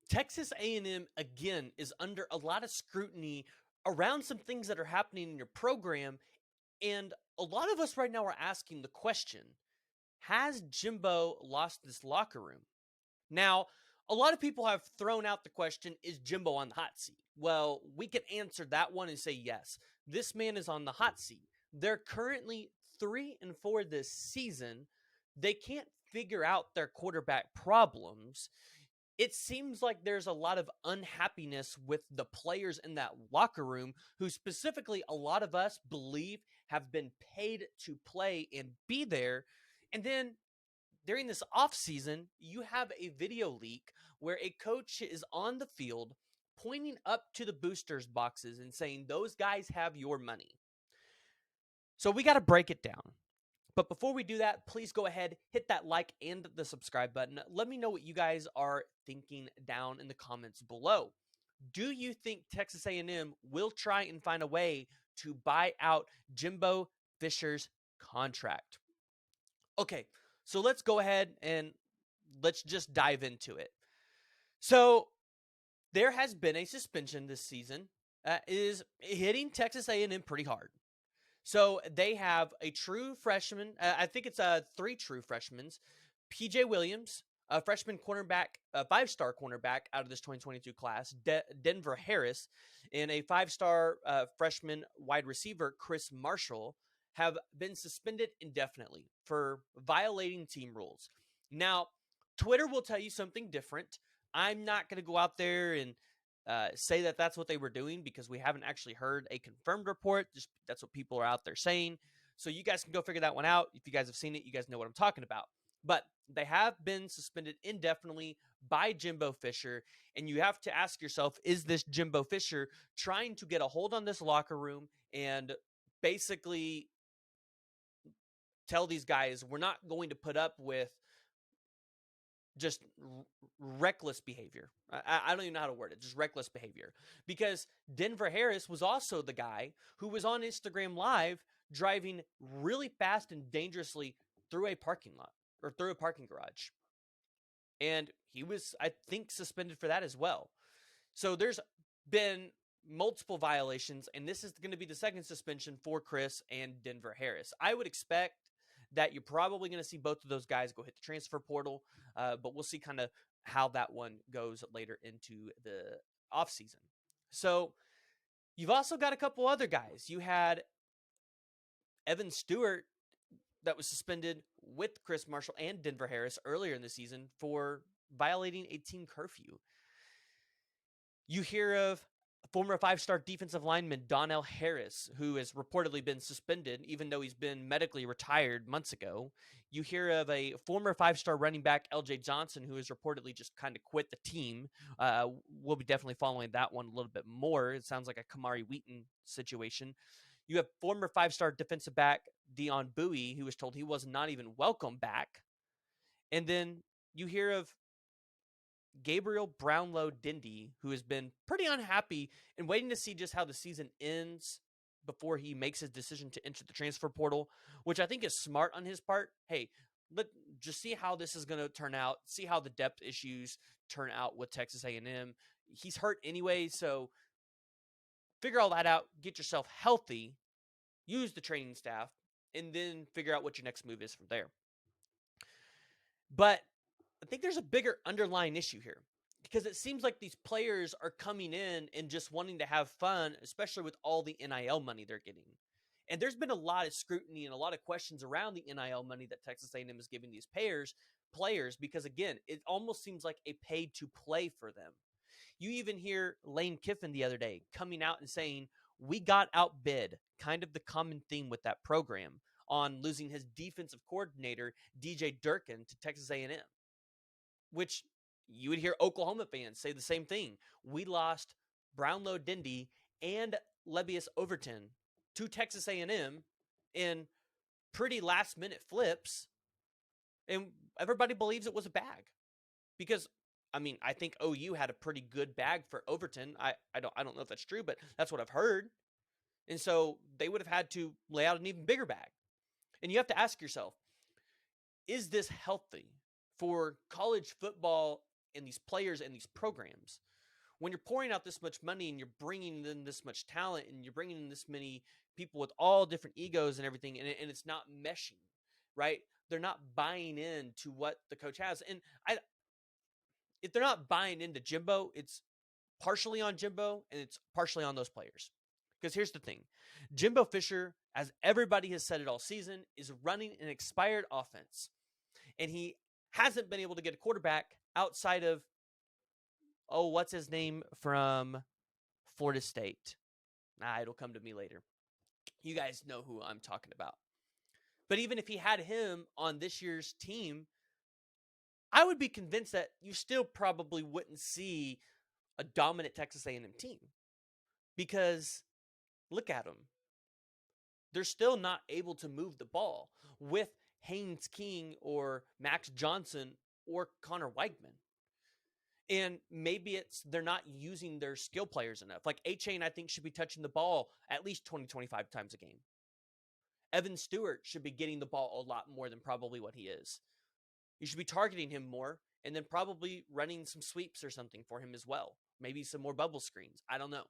Texas A&M again is under a lot of scrutiny around some things that are happening in your program, and a lot of us right now are asking the question, has Jimbo lost this locker room? Now, a lot of people have thrown out the question, is Jimbo on the hot seat? Well, we can answer that one and say yes. This man is on the hot seat. They're currently 3-4 this season. They can't figure out their quarterback problems. It seems like there's a lot of unhappiness with the players in that locker room, who specifically a lot of us believe have been paid to play and be there. And then during this offseason, you have a video leak where a coach is on the field pointing up to the boosters boxes and saying, those guys have your money. So we got to break it down. But before we do that, please go ahead, hit that like and the subscribe button. Let me know what you guys are thinking down in the comments below. Do you think Texas A&M will try and find a way to buy out Jimbo Fisher's contract? Okay, so let's go ahead and let's just dive into it. So there has been a suspension this season is hitting Texas A&M pretty hard. So they have a true freshman. I think it's 3 true freshmen. P.J. Williams, a freshman cornerback, a 5-star cornerback out of this 2022 class. Denver Harris, and a 5-star freshman wide receiver, Chris Marshall, have been suspended indefinitely for violating team rules. Now, Twitter will tell you something different. I'm not going to go out there and say that that's what they were doing, because we haven't actually heard a confirmed report. Just that's what people are out there saying. So you guys can go figure that one out. If you guys have seen it, you guys know what I'm talking about. But they have been suspended indefinitely by Jimbo Fisher. And you have to ask yourself, is this Jimbo Fisher trying to get a hold on this locker room and basically tell these guys, we're not going to put up with just reckless behavior? I don't even know how to word it. Just reckless behavior. Because Denver Harris was also the guy who was on Instagram Live driving really fast and dangerously through a parking lot or through a parking garage. And he was, I think, suspended for that as well. So there's been multiple violations, and this is going to be the second suspension for Chris and Denver Harris. I would expect that you're probably going to see both of those guys go hit the transfer portal, but we'll see kind of how that one goes later into the offseason. So you've also got a couple other guys. You had Evan Stewart that was suspended with Chris Marshall and Denver Harris earlier in the season for violating a team curfew. You hear of former 5-star defensive lineman Donnell Harris, who has reportedly been suspended, even though he's been medically retired months ago. You hear of a former 5-star running back, L.J. Johnson, who has reportedly just kind of quit the team. We'll be definitely following that one a little bit more. It sounds like a Kamari Wheaton situation. You have former 5-star defensive back Dion Bowie, who was told he was not even welcome back. And then you hear of Gabriel Brownlow Dindy, who has been pretty unhappy and waiting to see just how the season ends before he makes his decision to enter the transfer portal, which I think is smart on his part. Hey, let's just see how this is going to turn out, see how the depth issues turn out with Texas A&M. He's hurt anyway, so figure all that out, get yourself healthy, use the training staff, and then figure out what your next move is from there. But I think there's a bigger underlying issue here, because it seems like these players are coming in and just wanting to have fun, especially with all the NIL money they're getting. And there's been a lot of scrutiny and a lot of questions around the NIL money that Texas A&M is giving these players, because again, it almost seems like a pay to play for them. You even hear Lane Kiffin the other day coming out and saying, we got outbid, kind of the common theme with that program, on losing his defensive coordinator, DJ Durkin, to Texas A&M. Which you would hear Oklahoma fans say the same thing. We lost Brownlow Dindy and Lebius Overton to Texas A&M in pretty last-minute flips, and everybody believes it was a bag. Because, I mean, I think OU had a pretty good bag for Overton. I don't know if that's true, but that's what I've heard. And so they would have had to lay out an even bigger bag. And you have to ask yourself, is this healthy for college football and these players and these programs. When you're pouring out this much money and you're bringing in this much talent and you're bringing in this many people with all different egos and everything, and it's not meshing, right? They're not buying into what the coach has. And if they're not buying into Jimbo, it's partially on Jimbo and it's partially on those players. Because here's the thing. Jimbo Fisher, as everybody has said it all season, is running an expired offense. And he hasn't been able to get a quarterback outside of, what's his name from Florida State? It'll come to me later. You guys know who I'm talking about. But even if he had him on this year's team, I would be convinced that you still probably wouldn't see a dominant Texas A&M team. Because look at them. They're still not able to move the ball with Haynes King or Max Johnson or Connor Weigman. And maybe it's they're not using their skill players enough. Like A-Chain, I think, should be touching the ball at least 20, 25 times a game. Evan Stewart should be getting the ball a lot more than probably what he is. You should be targeting him more and then probably running some sweeps or something for him as well. Maybe some more bubble screens. I don't know.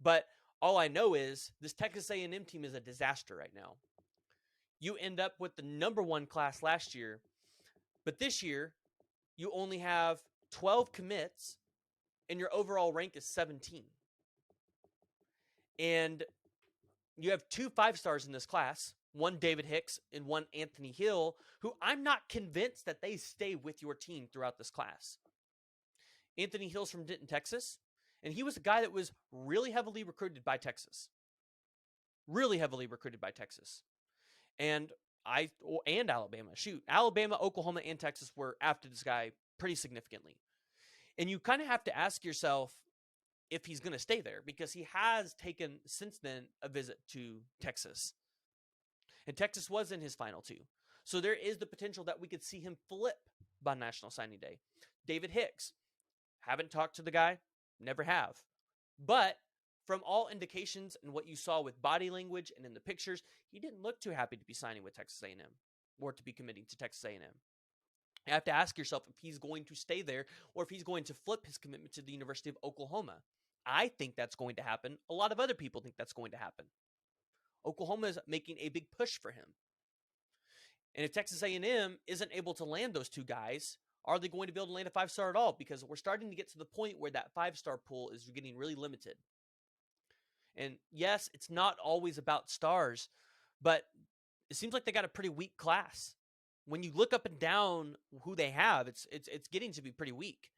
But all I know is this Texas A&M team is a disaster right now. You end up with the number 1 class last year, but this year you only have 12 commits and your overall rank is 17. And you have 2 5-stars in this class, one David Hicks and one Anthony Hill, who I'm not convinced that they stay with your team throughout this class. Anthony Hill's from Denton, Texas, and he was a guy that was really heavily recruited by Texas. Really heavily recruited by Texas. And Alabama. Shoot, Alabama, Oklahoma, and Texas were after this guy pretty significantly. And you kind of have to ask yourself if he's going to stay there, because he has taken, since then, a visit to Texas. And Texas was in his final 2. So there is the potential that we could see him flip by National Signing Day. David Hicks. Haven't talked to the guy. Never have. But from all indications and what you saw with body language and in the pictures, he didn't look too happy to be signing with Texas A&M or to be committing to Texas A&M. You have to ask yourself if he's going to stay there or if he's going to flip his commitment to the University of Oklahoma. I think that's going to happen. A lot of other people think that's going to happen. Oklahoma is making a big push for him. And if Texas A&M isn't able to land those 2 guys, are they going to be able to land a 5-star at all? Because we're starting to get to the point where that 5-star pool is getting really limited. And yes, it's not always about stars, but it seems like they got a pretty weak class. When you look up and down who they have, it's getting to be pretty weak.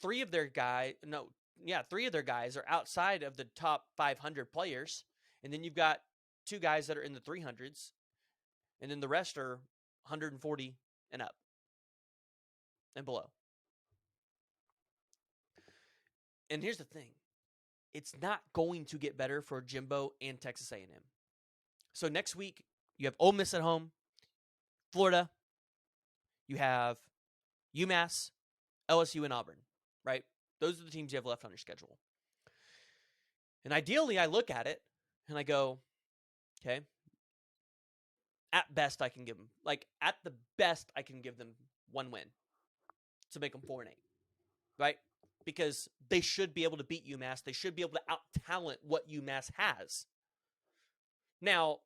3 of their guys are outside of the top 500 players, and then you've got 2 guys that are in the 300s, and then the rest are 140 and up and below. And here's the thing. It's not going to get better for Jimbo and Texas A&M. So next week, you have Ole Miss at home, Florida, you have UMass, LSU, and Auburn, right? Those are the teams you have left on your schedule. And ideally, I look at it and I go, okay, at best I can give them, at the best I can give them 1 win to make them 4-8, right? Because they should be able to beat UMass. They should be able to out-talent what UMass has. Now,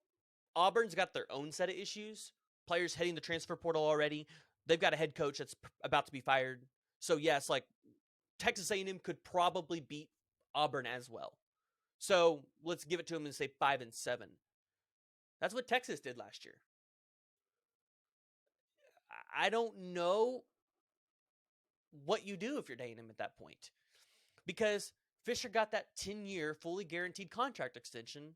Auburn's got their own set of issues. Players hitting the transfer portal already. They've got a head coach that's about to be fired. So, yes, Texas A&M could probably beat Auburn as well. So, let's give it to them and say 5-7. That's what Texas did last year. I don't know what you do if you're A&M at that point. Because Fisher got that 10-year fully guaranteed contract extension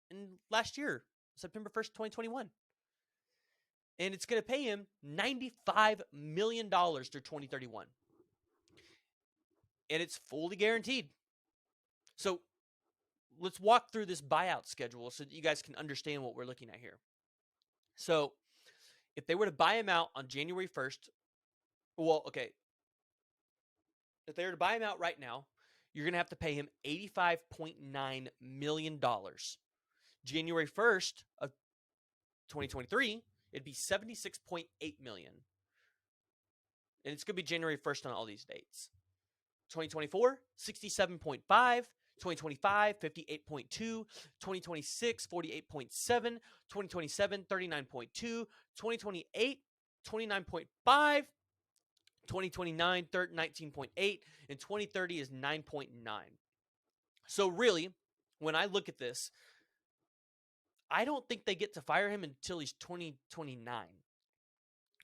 in last year, September 1st, 2021. And it's going to pay him $95 million through 2031. And it's fully guaranteed. So let's walk through this buyout schedule so that you guys can understand what we're looking at here. So if they were to buy him out on January 1st, if they were to buy him out right now, you're going to have to pay him $85.9 million. January 1st of 2023, it'd be $76.8 million. And it's going to be January 1st on all these dates. 2024, 67.5. 2025, 58.2. 2026, 48.7. 2027, 39.2. 2028, 29.5. 2029, 19.8. And 2030 is 9.9. So really, when I look at this, I don't think they get to fire him until he's 2029.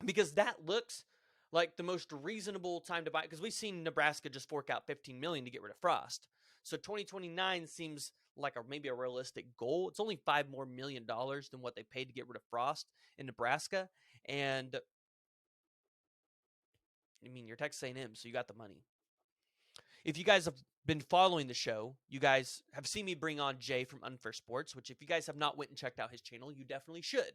Because that looks like the most reasonable time to buy, because we've seen Nebraska just fork out $15 million to get rid of Frost. So 2029 seems like maybe a realistic goal. It's only $5 more million than what they paid to get rid of Frost in Nebraska. And I mean, you're Texas A&M, so you got the money. If you guys have been following the show, you guys have seen me bring on Jay from Unfair Sports, which if you guys have not went and checked out his channel, you definitely should.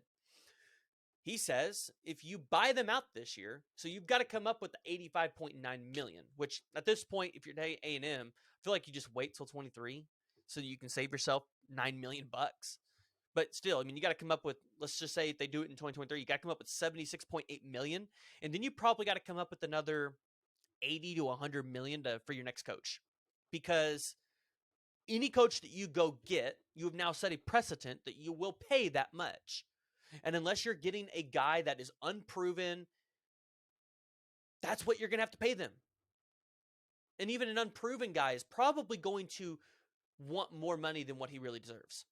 He says if you buy them out this year, so you've got to come up with the 85.9 million, which at this point, if you're A&M, I feel like you just wait till 23 so you can save yourself $9 million bucks. But still, I mean, you got to come up with, let's just say if they do it in 2023, you got to come up with 76.8 million. And then you probably got to come up with another 80 to 100 million for your next coach. Because any coach that you go get, you have now set a precedent that you will pay that much. And unless you're getting a guy that is unproven, that's what you're going to have to pay them. And even an unproven guy is probably going to want more money than what he really deserves.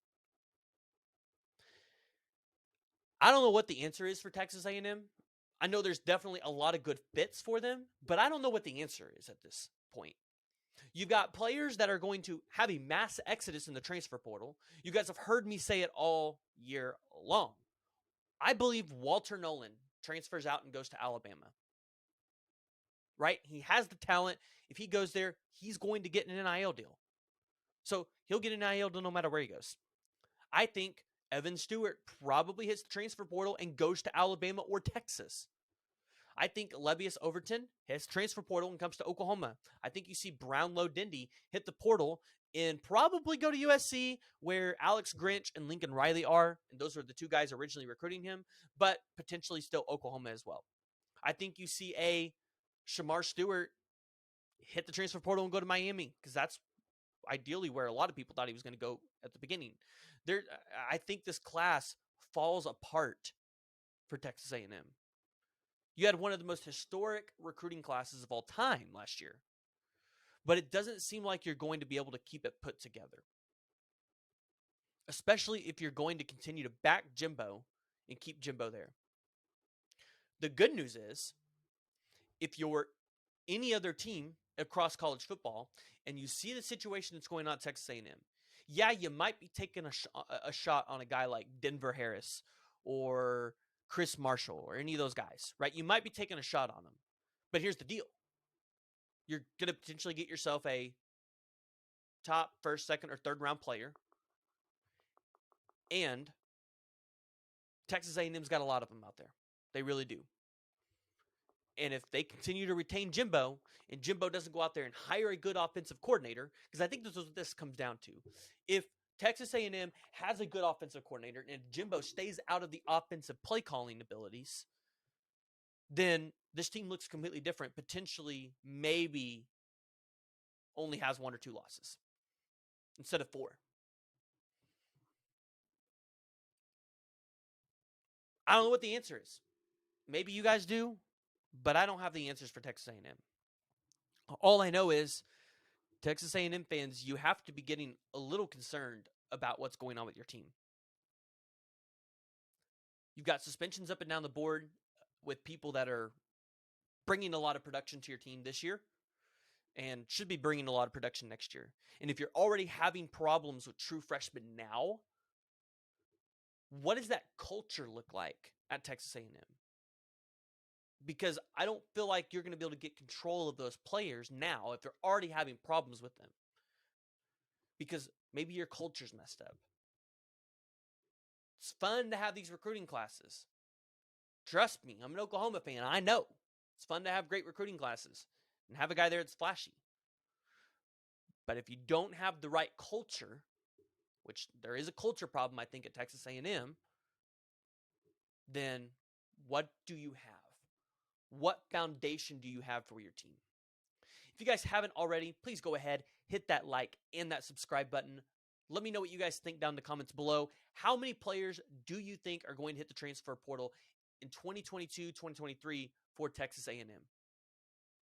I don't know what the answer is for Texas A&M. I know there's definitely a lot of good fits for them, but I don't know what the answer is at this point. You've got players that are going to have a mass exodus in the transfer portal. You guys have heard me say it all year long. I believe Walter Nolan transfers out and goes to Alabama. Right? He has the talent. If he goes there, he's going to get an NIL deal. So he'll get an NIL deal no matter where he goes. I think Evan Stewart probably hits the transfer portal and goes to Alabama or Texas. I think Levius Overton hits transfer portal and comes to Oklahoma. I think you see Brownlow Dindy hit the portal and probably go to USC, where Alex Grinch and Lincoln Riley are. And those are the two guys originally recruiting him, but potentially still Oklahoma as well. I think you see a Shamar Stewart hit the transfer portal and go to Miami, because that's ideally where a lot of people thought he was going to go at the beginning. I think this class falls apart for Texas A&M. You had one of the most historic recruiting classes of all time last year, but it doesn't seem like you're going to be able to keep it put together, especially if you're going to continue to back Jimbo and keep Jimbo there. The good news is, if you're any other team across college football and you see the situation that's going on at Texas A&M, yeah, you might be taking a shot on a guy like Denver Harris or Chris Marshall or any of those guys, right? You might be taking a shot on them. But here's the deal. You're going to potentially get yourself a top first, second, or third round player. And Texas A&M's got a lot of them out there. They really do. And if they continue to retain Jimbo, and Jimbo doesn't go out there and hire a good offensive coordinator, because I think this is what this comes down to. If Texas A&M has a good offensive coordinator and Jimbo stays out of the offensive play calling abilities, then this team looks completely different. Potentially, maybe only has 1 or 2 losses instead of 4. I don't know what the answer is. Maybe you guys do, but I don't have the answers for Texas A&M. All I know is Texas A&M fans, you have to be getting a little concerned about what's going on with your team. You've got suspensions up and down the board with people that are bringing a lot of production to your team this year and should be bringing a lot of production next year. And if you're already having problems with true freshmen now, what does that culture look like at Texas A&M? Because I don't feel like you're going to be able to get control of those players now if they're already having problems with them. Because maybe your culture's messed up. It's fun to have these recruiting classes. Trust me, I'm an Oklahoma fan. I know. It's fun to have great recruiting classes and have a guy there that's flashy. But if you don't have the right culture, which there is a culture problem, I think, at Texas A&M, then what do you have? What foundation do you have for your team? If you guys haven't already, please go ahead, hit that like and that subscribe button. Let me know what you guys think down in the comments below. How many players do you think are going to hit the transfer portal in 2022-2023 for Texas A&M?